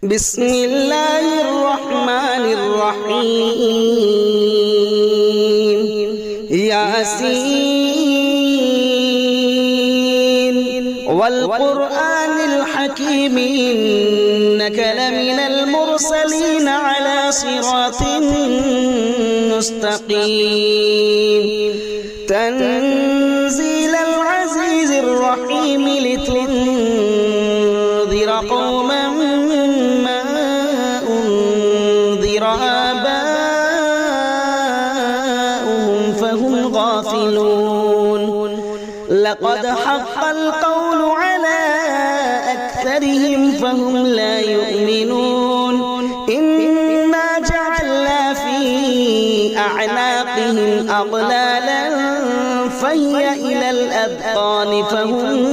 بسم الله الرحمن الرحيم ياسين والقرآن الحكيم إنك لمن المرسلين على صراط مستقيم تنزيل العزيز الرحيم لتنذر قوما ما أنذر آباؤهم فهم غافلون لقد حق القول على أكثرهم فهم لا يؤمنون إنا جعلنا في أعناقهم أغلالا فهي إلى الأذقان فهم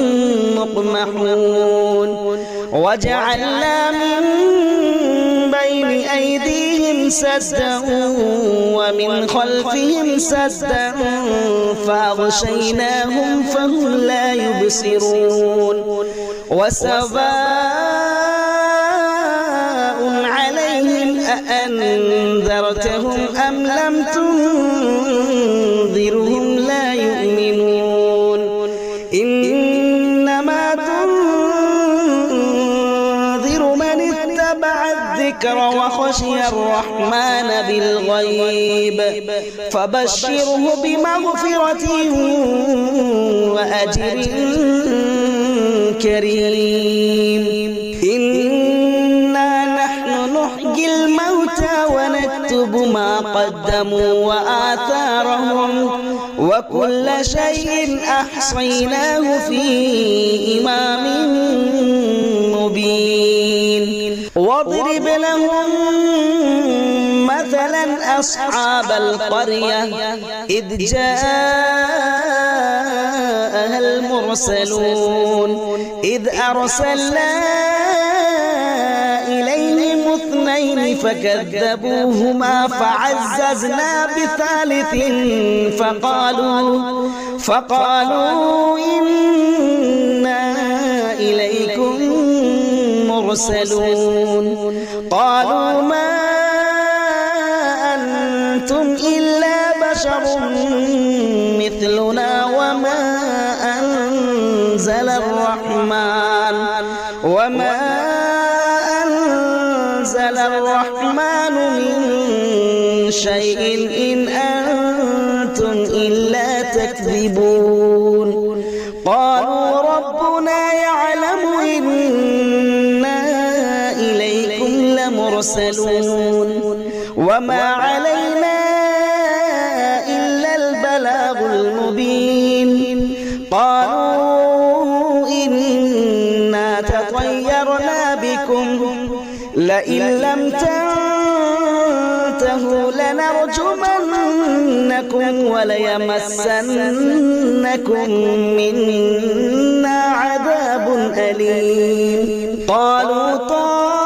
مقمحون وجعلنا من بين أيديهم سدا ومن خلفهم سدا فأغشيناهم فهم لا يبصرون وسواء عليهم أأنذرتهم أم لم تنذرهم لا يؤمنون إنما تنذر من اتبع الذكر وخشي الرحمن بالغيب فبشره بمغفرة وأجر كريم إنا نحن نحيي الموتى ونكتب ما قدموا وآثارهم وكل شيء أحصيناه في إمام مبين واضرب لهم مثلا أصحاب القرية إذ جاءها المرسلون إذ أرسلنا إليهم اثنين فكذبوهما فعززنا بثالث فقالوا إنا إليكم مرسلون قالوا ما أنتم إلا بشر مثلنا وما أنزل الرحمن من شيء إن أنتم إلا تكذبون قالوا ربنا يعلم إنا إليكم لمرسلون وما علينا إلا البلاغ المبين قالوا إنا تطيرنا بكم لئن لم تنتهوا لنرجمنكم وليمسنكم منا عذاب أليم قالوا طائركم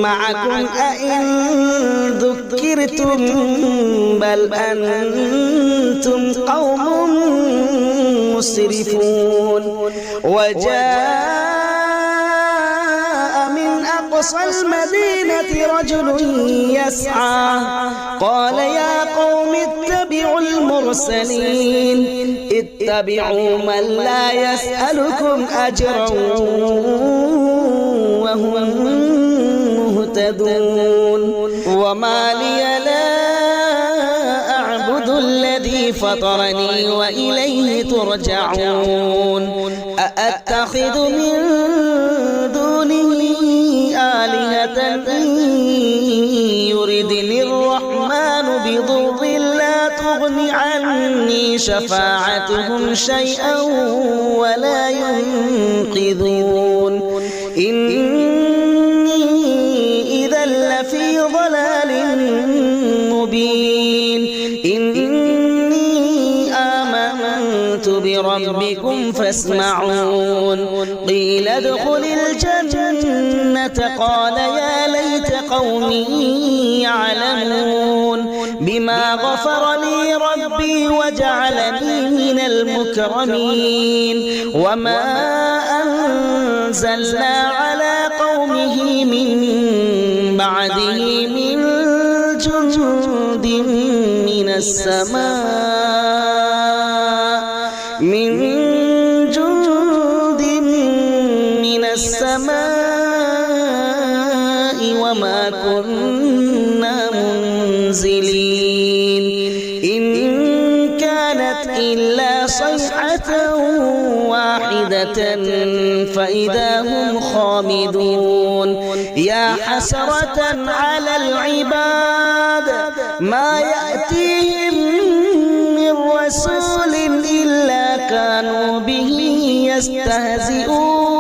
معكم أئن ذكرتم بل أنتم قوم مسرفون وجاء من أقصى المدينة رجل يسعى قال يا قوم اتبعوا المرسلين اتبعوا من لا يسألكم أجرا وهم مهتدون وما لي لا أعبد الذي فطرني وإليه ترجعون أأتخذ من دونه آلهة إن يردني الرحمن بضر لا تغن عني شفاعتهم شيئا ولا ينقذون إني إذا لفي ضلال مبين إني آمنت بربكم فاسمعون قيل ادخل الجنة قال يا ليت قومي يعلمون بما غفر لي ربي وجعلني من المكرمين وما أنزلنا على قومه من بعده من جند من السماء وما كنا منزلين إن كانت إلا صيحة واحدة فإذا هم خامدون يا حسرة على العباد ما يأتيهم من رسول إلا كانوا به يستهزئون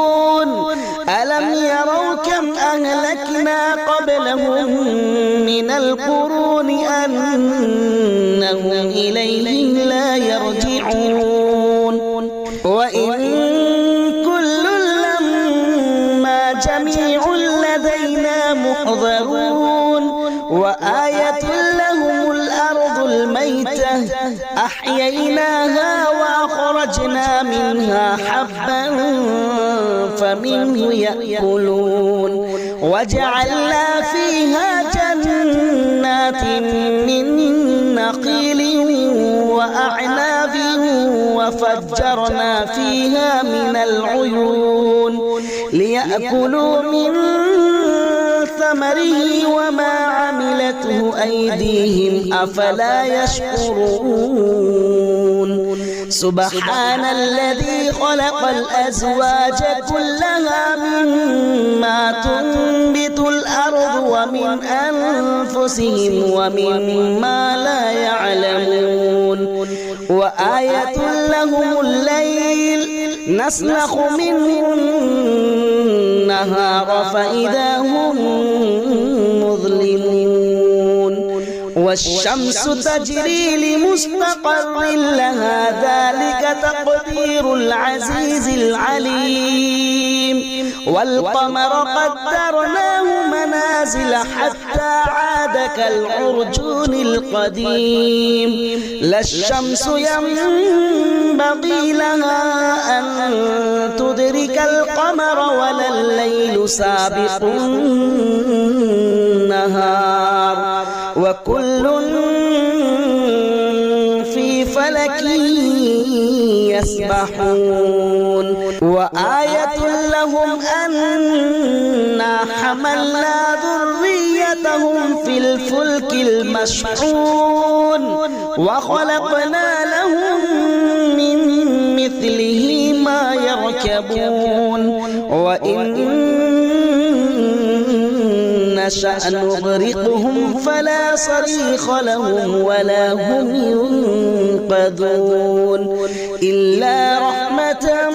ألم يروا كم أهلكنا قبلهم من القرون أنهم إليهم لا يرجعون وإن كل لما جميع لدينا محضرون وآية لهم الأرض الميتة أحييناها وأخرجنا منها حبا فمنه يأكلون وجعلنا فيها جنات من نخيل وأعناب وفجرنا فيها من العيون ليأكلوا من ثمره وما عملته أيديهم أفلا يشكرون سبحان الذي خلق الأزواج كلها مما تنبت الأرض ومن أنفسهم ومما لا يعلمون وآية لهم الليل نسلخ منه النهار فإذا هم مظلمون والشمس تجري لمستقر لها ذلك تقدير العزيز العليم والقمر قدرناه منازل حتى عاد كالعرجون القديم لا الشمس ينبغي لها أن تدرك القمر ولا الليل سابق النهار وكل في فلك يسبحون وآية لهم أنا حملنا ذريتهم في الفلك المشحون وخلقنا لهم من مثله ما يركبون وإن نشأ نغرقهم فلا صريخ لهم ولا هم ينقذون إلا رحمة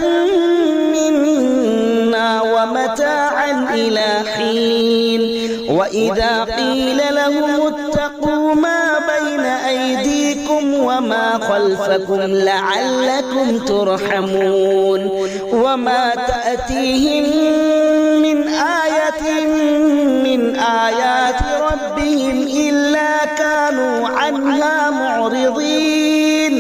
منا ومتاعا إلى حين وإذا قيل لهم اتقوا ما بين أيديكم وما خلفكم لعلكم ترحمون وما تأتيهم من آية من آيات ربهم إلا كانوا عنها معرضين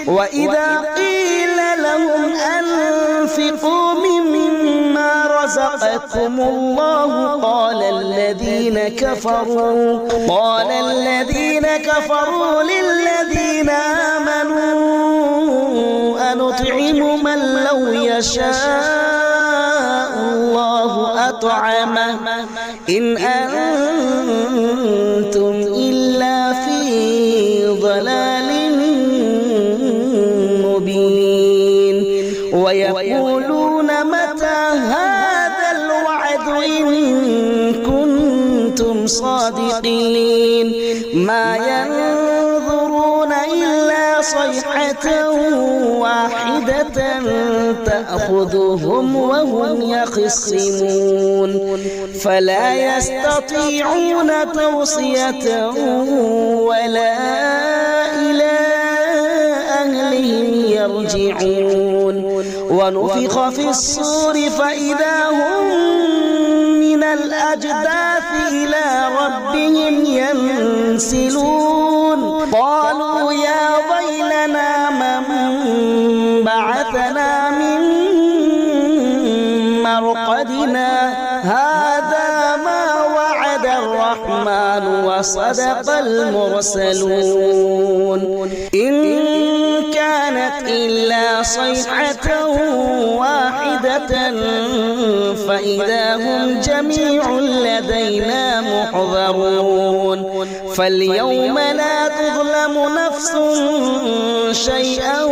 وإذا قيل لهم أنفقوا مما رزقكم الله قال الذين كفروا للذين آمنوا أنطعم من لو يشاء الله أطعمه إن أنتم إلا في ضلال مبين ويقولون متى هذا الوعد إن كنتم صادقين ما ينظرون إلا صيحة واحدة تأخذهم وهم يخصمون فلا يستطيعون توصية ولا إلى أهلهم يرجعون ونفخ في الصور فإذا هم من الأجداث إلى ربهم ينسلون قالوا يا ويلنا من بعثنا من مرقدنا هذا ما وعد الرحمن وصدق المرسلون إن كانت إلا صيحة واحدة فإذا هم جميع لدينا محضرون فاليوم لا تظلم نفس شيئا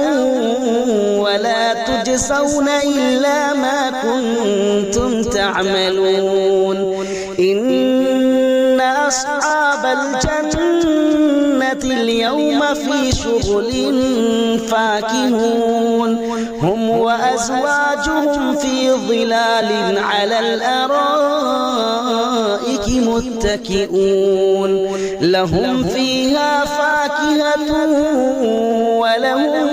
ولا تجزون إلا ما كنتم تعملون إن أصحاب الجنة اليوم في شغل فاكهون هم وأزواجهم في ظلال على الأرائك متكئون لهم فيها فاكهة ولهم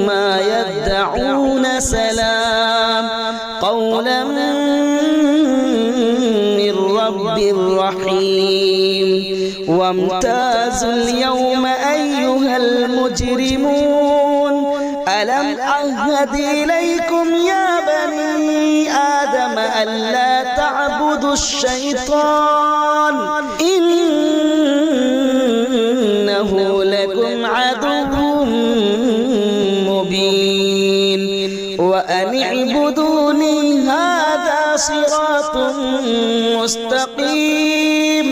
ما يدعون سلام قولا من رب رحيم وامتازوا اليوم أيها المجرمون ألم أعهد إليكم يا بني آدم ألا تعبدوا الشيطان إنه لكم عدو مبين وأن اعبدوني هذا صراط مستقيم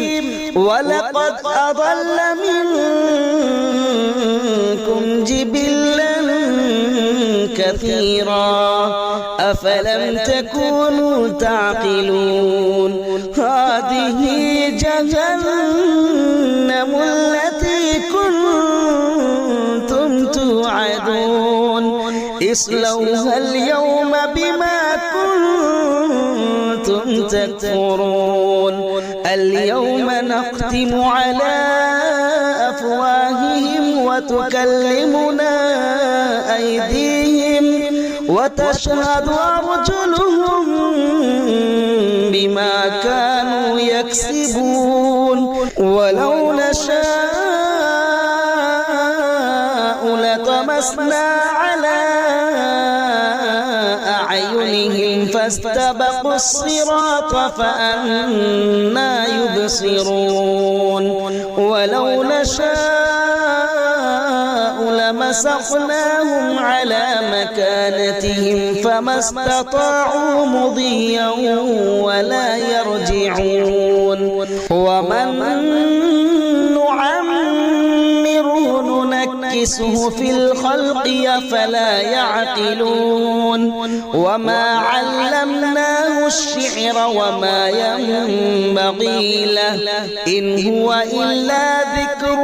ولقد أضل منكم جبلا كثيرا أفلم تكونوا تعقلون هذه جهنم التي كنتم توعدون اصلوها اليوم بما كنتم تكفرون اليوم نختم على أفواههم وتكلمنا أيديهم وتشهد أرجلهم بما كانوا يكسبون ولو نشاء لطمسنا على أعينهم فاستبقوا الصراط فأنى يبصرون ولو نشاء لمسخناهم على مكانتهم فما استطاعوا مضيا ولا يرجعون ومن نعمره ننكسه في الخلق أفلا يعقلون وما علمناه الشعر وما ينبغي له إن هو إلا ذكر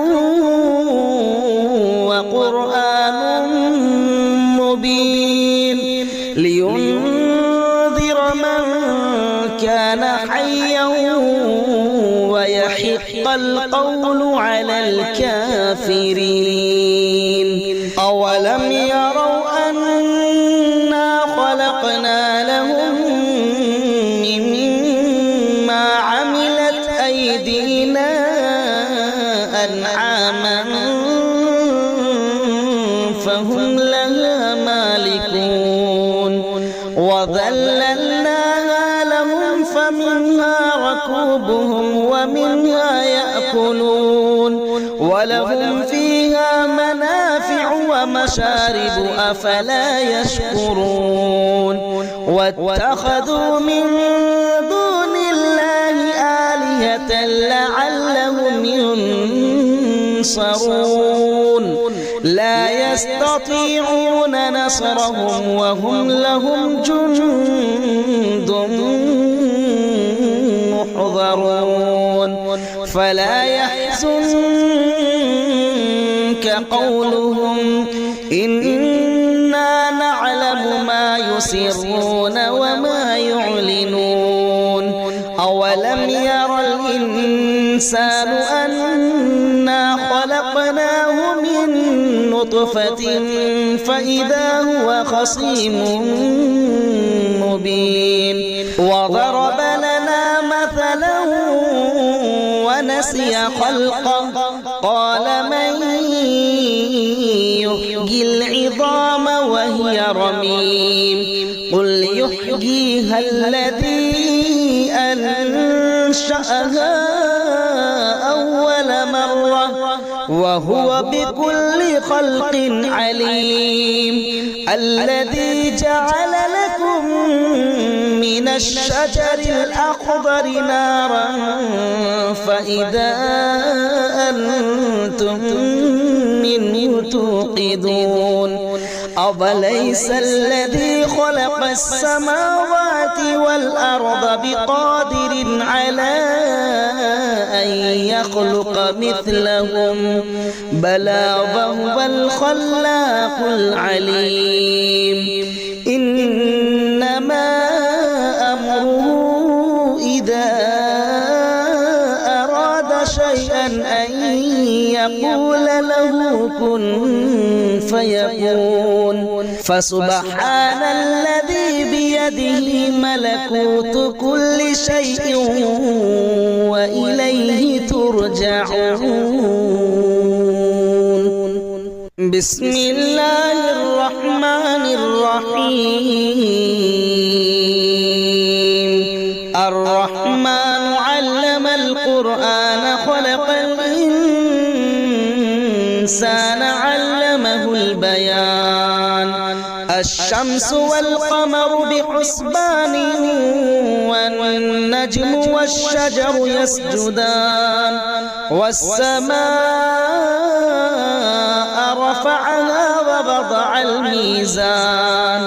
وقرآن مبين لينذر من كان حيا ويحق القول على الكافرين أولم يروا أنا خلقنا لهم مما عملت أيدينا أنعاما فهم لها مالكون وذللناها لهم فمنها ركوبهم ومنها يأكلون ولهم فيها منافع ومشارب أفلا يشكرون واتخذوا من دون الله آلهة لعلهم ينصرون لا يستطيعون نصرهم وهم لهم جند محضرون فلا يحزنك قولهم إنا نعلم ما يسرون وما يعلنون أولم ير الإنسان أنا خلقناه من نطفة فإذا هو خصيم مبين وضرب لنا مثلا ونسي خلقه قال من يحيي العظام وهي رميم قل يحييها الذي أنشأها أول مرة وهو بكل خلق عليم الذي جعل لكم من الشجر الأخضر نارا فإذا أنتم منه توقدون أوليس الذي خلق السماوات والأرض بقادر على أن يخلق مثلهم بلى وهو الخلاق العليم إنما أمره إذا أراد شيئا أن يقول له كن فيكون فسبحان الذي بيده ملكوت كل شيء وإليه ترجعون بسم الله الرحمن الرحيم الرحمن علم القرآن خلق الإنسان علمه البيان الشمس والقمر بحسبان والنجم والشجر يسجدان والسماء رفعها ووضع الميزان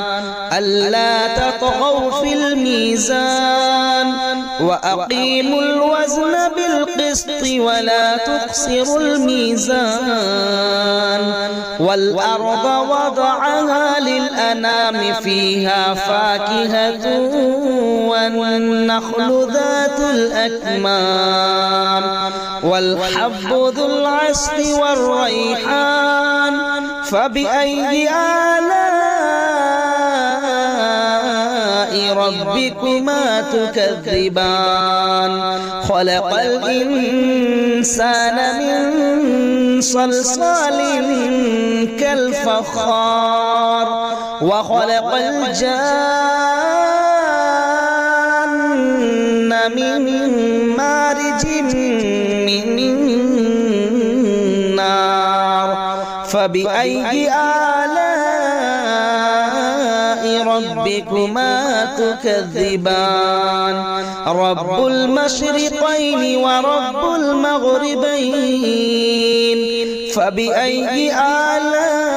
ألا تطغوا في الميزان وأقيموا الوزن بالقسط ولا تخسروا الميزان والأرض وضعها للأنام فيها فاكهة والنخل ذات الأكمام والحب ذو العصف والريحان فبأي آلاء ربكما تكذبان خلق الإنسان من صلصال كالفخار وخلق الجان من مارج من نار فبأي آلاء ربكما تكذبان رب المشرقين ورب المغربين فبأي آلاء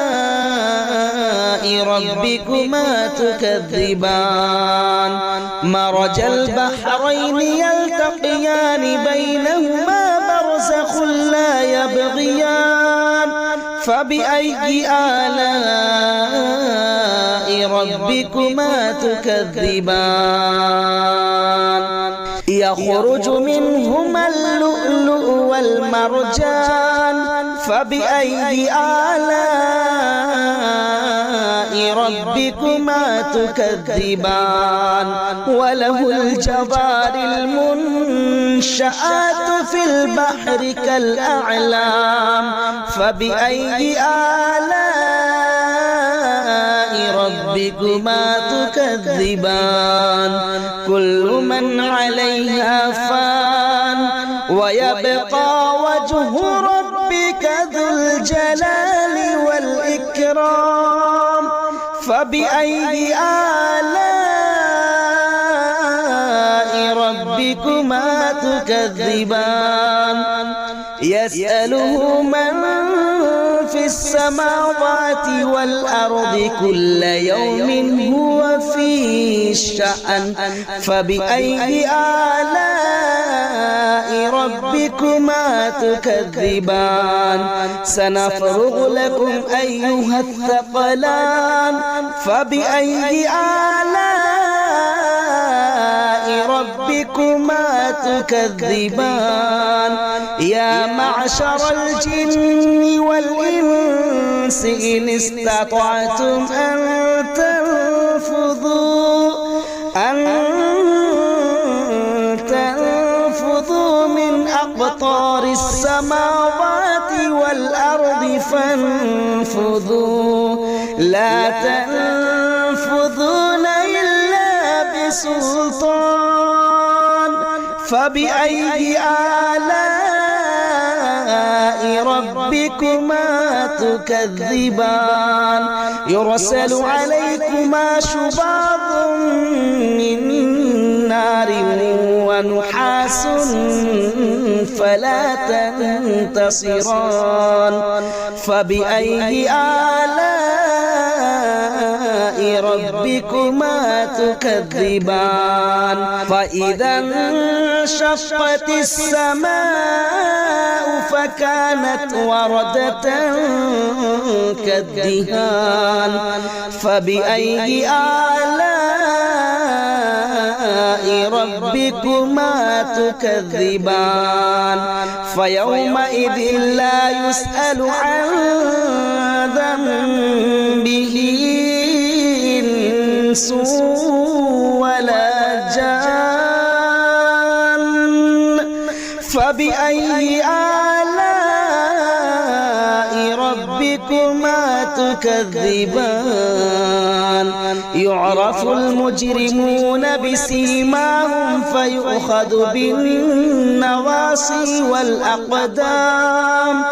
ربكما تكذبان مرج البحرين يلتقيان بينهما برزخ لا يبغيان فبأي آلاء ربكما تكذبان يخرج منهما اللؤلؤ والمرجان فبأي آلاء ربكما تكذبان وله الجوار المنشآت في البحر كالأعلام فبأي آلاء ربكما تكذبان كل من عليها فان ويبقى وجه ربك ذو الجلال والإكرام فبأي آلاء ربكما تكذبان يسأله من في السماوات والأرض كل يوم هو في شأن فبأي آلاء ربكما تكذبان سنفرغ لكم أيها الثقلان فبأي آلاء ربكما تكذبان يا معشر الجن والإنس الإنس إن استطعتم أن تنفذوا من أقطار السماوات والأرض فانفذوا لا تنفذون إلا بسلطان فبأي آلاء ربكما تكذبان يرسل عليكما شواظ من نار ونحاس فلا تنتصران فبأي آلاء ربكما تكذبان فإذا انشقت السماء فكانت وردة كالدهان فبأي آلاء ربكما تكذبان فيومئذ لا يسأل عن ذنبه إنس ولا جان فبأي آلاء ربكما تكذبان يعرف المجرمون بسيماهم فيؤخذ بالنواصي والأقدام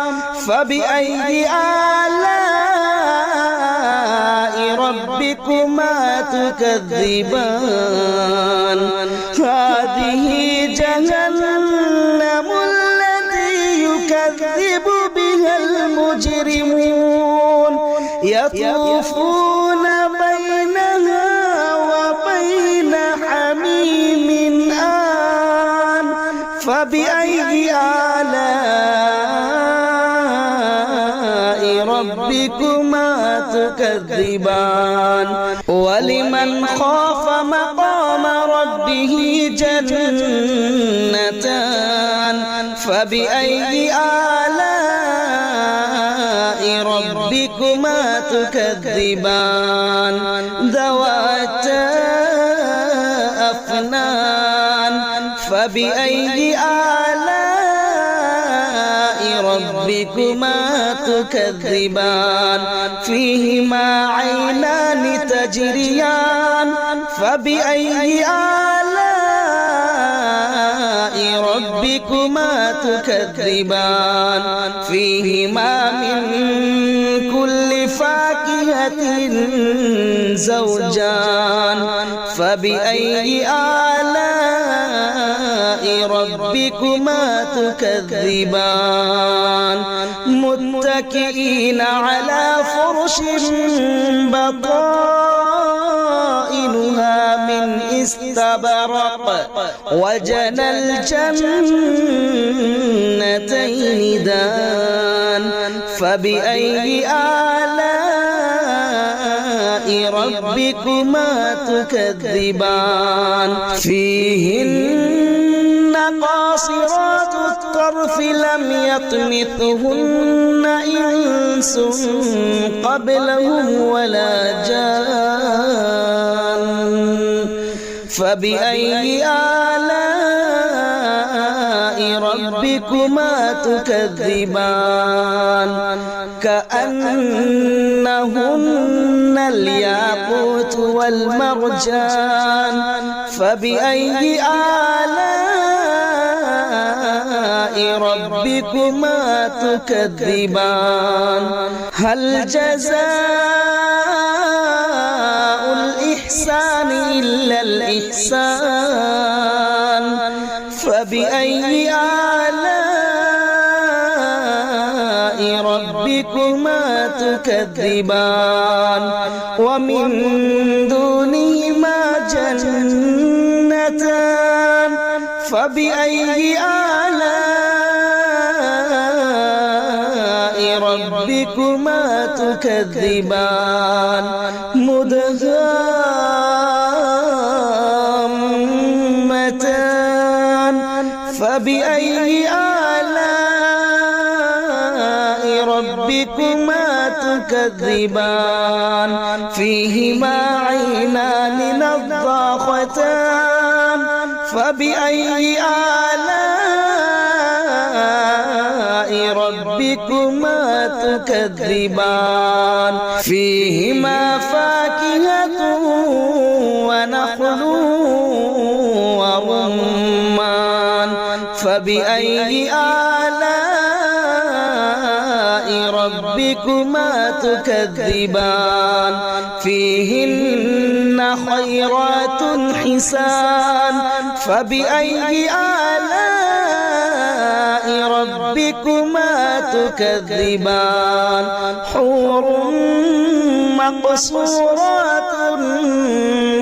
فبأي آلاء ربكما تكذبان هذه جهنم التي يكذب بها المجرمون يطوفون بينها وبين حميم آن فبأي آلاء ربكما تكذبان ولمن خاف مقام ربه جنتان فبأي آلاء ربكما تكذبان ذواتا أفنان فبأي آلاء ربكما تكذبان فيهما عينان تجريان فبأي آلاء ربكما تكذبان فيهما من كل فاكهة زوجان فبأي آلاء ربكما تكذبان متكئين على فرش بطائنها من استبرق وجنى الجنتين دان فبأي آلاء ربكما تكذبان فيهن قاصرات الطرف لم يطمثهن إنس قبلهم ولا جان فبأي آلاء ربكما تكذبان كأنهن الياقوت والمرجان فبأي آلاء ربكما تكذبان هل جزاء الإحسان إلا الإحسان فبأي آلاء ربكما تكذبان ومن دونهما جنتان فبأي آلاء ربكما تكذبان مدهامتان فبأي آلاء ربكما تكذبان تكذبان فيهما عينان نضاختان فبأي آلاء ربكما تكذبان فيهما فاكهة ونخل ورمان فبأي آلاء ربكما تكذبان فيهن خيرات حسان فبأي آلاء ربكما تكذبان حور مقصورات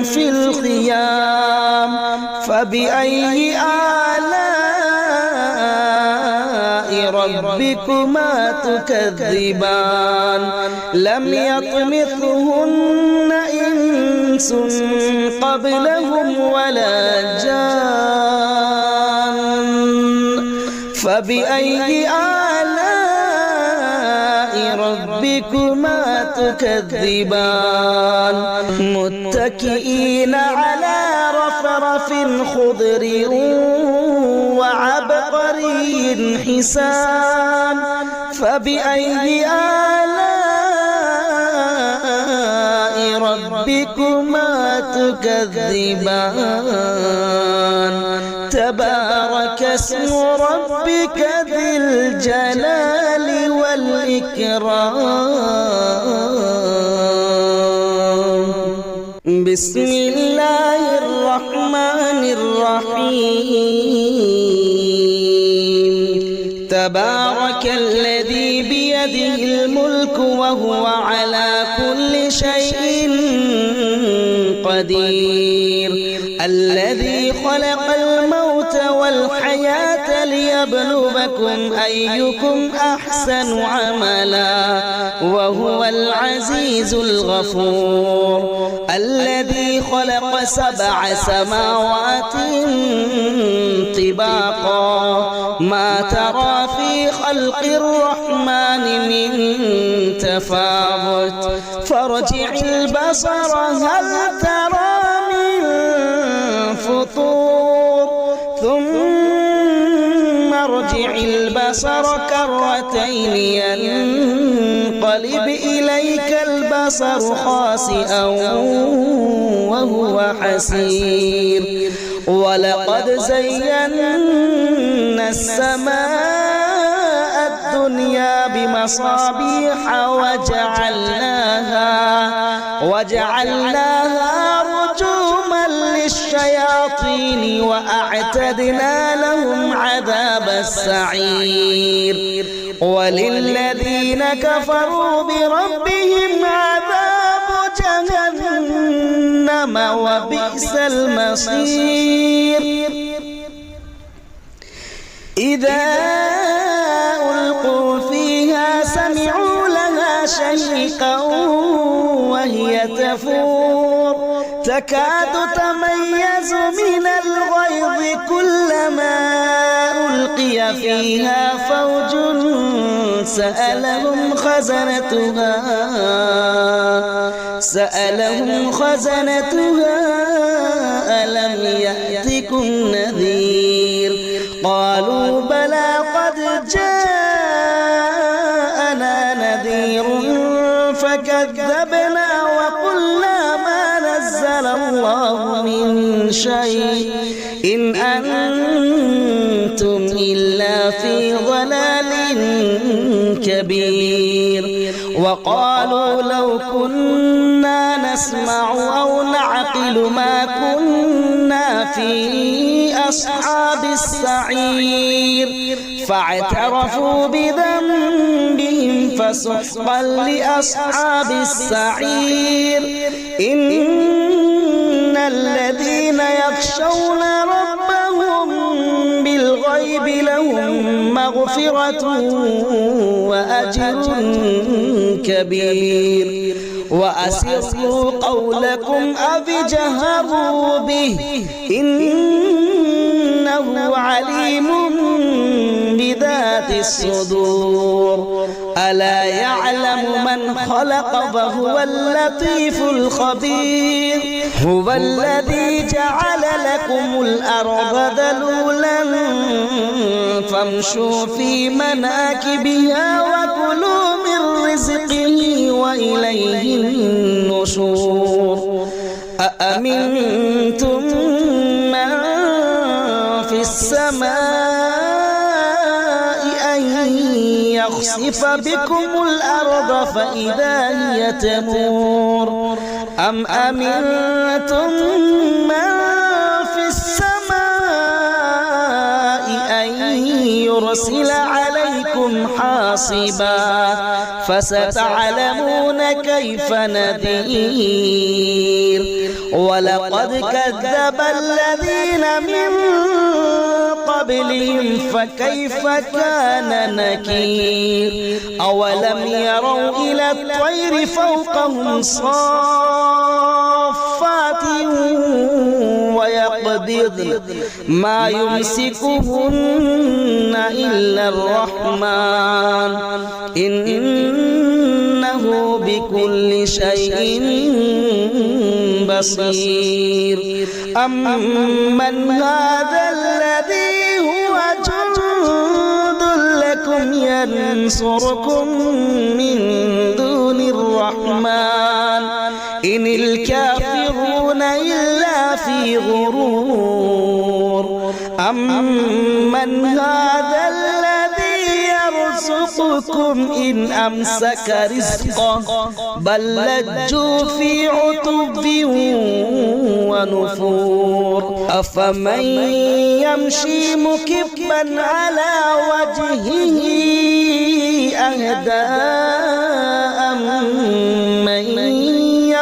في الخيام فبأي آلاء ربكما تكذبان لم يطمثهن إنس قبلهم ولا جان فبأي آلاء ربكما تكذبان متكئين على رفرف خضر وعبقري حسان فبأي آلاء ربكما تكذبان تبارك اسم ربك ذي الجلال والإكرام بسم الله الرحمن الرحيم تبارك الذي بيده الملك وهو على كل شيء قدير الذي خلق الموت والحياة ليبلوكم أيكم أحسن عملا وهو العزيز الغفور الذي خلق 7 سماوات طباقا ما ترى في خلق الرحمن من تفاوت فارجع البصر هل ترى من فطور ثم ارجع البصر كرتين ينقلب إليك البصر خاسئا وهو حسير ولقد زينا السماء الدنيا بمصابيح وجعلناها رجوما للشياطين وأعتدنا لهم عذاب السعير وللذين كفروا بربهم عذاب جهنم وبئس المصير إذا ألقوا فيها سمعوا لها شهيقا وهي تفور تكاد تميز من الغيظ كلما ألقي فيها فوج سألهم خزنتها ألم يأتكم نذير قالوا بلى قد جاءنا نذير فكذبنا وقلنا ما نزل الله من شيء إن أنتم إلا في ضلال كبير وقالوا لو كنا نسمع أو نعقل ما كنا في أصحاب السعير فاعترفوا بذنبهم فسحقا لأصحاب السعير إن الذين يخشون ربهم بالغيب لهم مغفرة وأجر كبير وأسروا قولكم أو اجهروا به إنه عليم بذات الصدور ألا يعلم من خلق فهو اللطيف الخبير هو الذي جعل لكم الأرض ذلولا فامشوا في مناكبها وكلوا من رزقه وإليه النشور أأمنتم من في السماء أن يخسف بكم الأرض فإذا هي تمور أم أمنتم من في السماء أن يرسل عليكم حاصبا فستعلمون كيف نذير ولقد كذب الذين من قبلهم فكيف كان نكير أولم يروا إلى الطير فوقهم صافات ويقبضن ما يمسكهن إلا الرحمن إنه بكل شيء بصير أمن هذا الذي هو جند لكم ينصركم من دون الرحمن إن الكافرون إلا في غرور أمن هذا الذي يرزقكم إن أمسك رزقه بل لجوا في عتب ونفور أفمن يمشي مكبا على وجهه أهدى أمن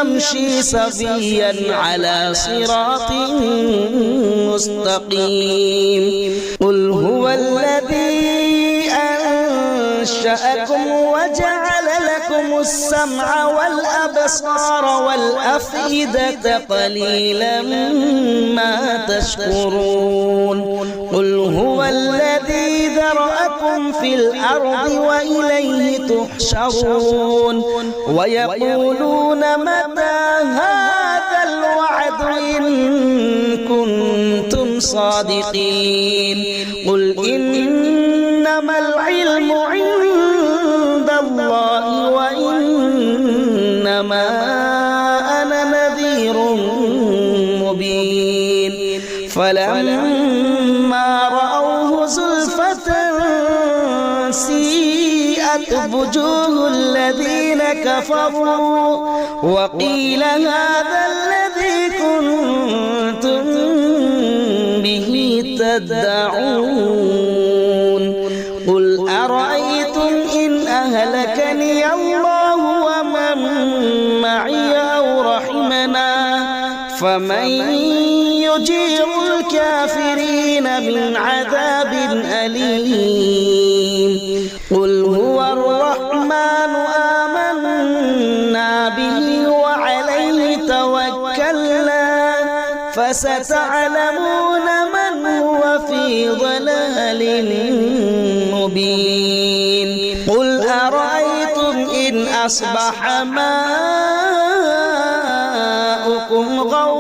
يمشي سويا على صراط مستقيم قل هو الذي أنشأكم وجعل لكم السمع والأبصار والأفئدة قليلا ما تشكرون قل هو الذي ذرأكم في الأرض وإليه تحشرون ويقولون متى هذا الوعد إن كنتم صادقين قل إنما العلم عند الله وإنما أنا نذير مبين فلما رأوه زلفة سيئت وجوه الذين كفروا وقيل هذا الذي كنتم به تدعون قل أرأيتم إن أهلكني الله ومن معي أو رحمنا فمن يجير الكافرين من عذاب أليم قل هو الرحمن آمنا به وعليه توكلنا فستعلمون من هو في ضلال مبين قل أرأيتم إن أصبح ماؤكم غورا